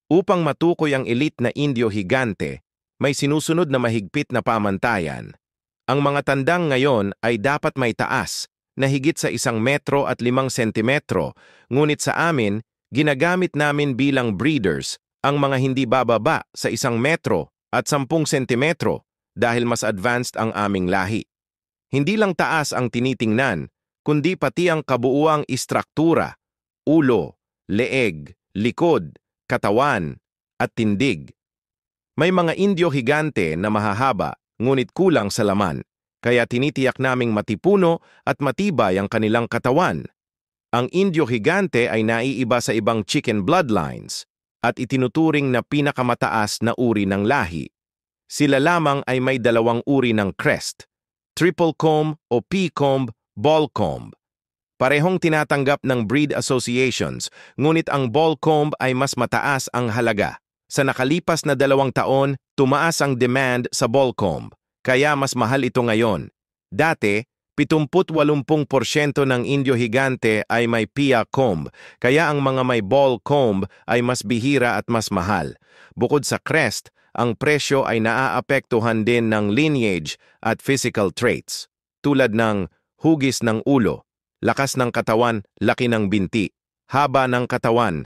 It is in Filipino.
Upang matukoy ang elite na Indio higante, may sinusunod na mahigpit na pamantayan. Ang mga tandang ngayon ay dapat may taas na higit sa 1 metro at 5 sentimetro, ngunit sa amin, ginagamit namin bilang breeders ang mga hindi bababa sa 1 metro at 10 sentimetro dahil mas advanced ang aming lahi. Hindi lang taas ang tinitingnan, kundi pati ang kabuuang istruktura, ulo, leeg, likod, katawan, at tindig. May mga Indio higante na mahahaba, ngunit kulang sa laman, kaya tinitiyak naming matipuno at matibay ang kanilang katawan. Ang Indio higante ay naiiba sa ibang chicken bloodlines at itinuturing na pinakamataas na uri ng lahi. Sila lamang ay may 2 uri ng crest, triple comb o P-comb, ball comb. Parehong tinatanggap ng breed associations, ngunit ang ball comb ay mas mataas ang halaga. Sa nakalipas na 2 taon, tumaas ang demand sa ball comb, kaya mas mahal ito ngayon. Dati, 70-80% ng Indio higante ay may Pia comb, kaya ang mga may ball comb ay mas bihira at mas mahal. Bukod sa crest, ang presyo ay naaapektuhan din ng lineage at physical traits, tulad ng hugis ng ulo, lakas ng katawan, laki ng binti, haba ng katawan,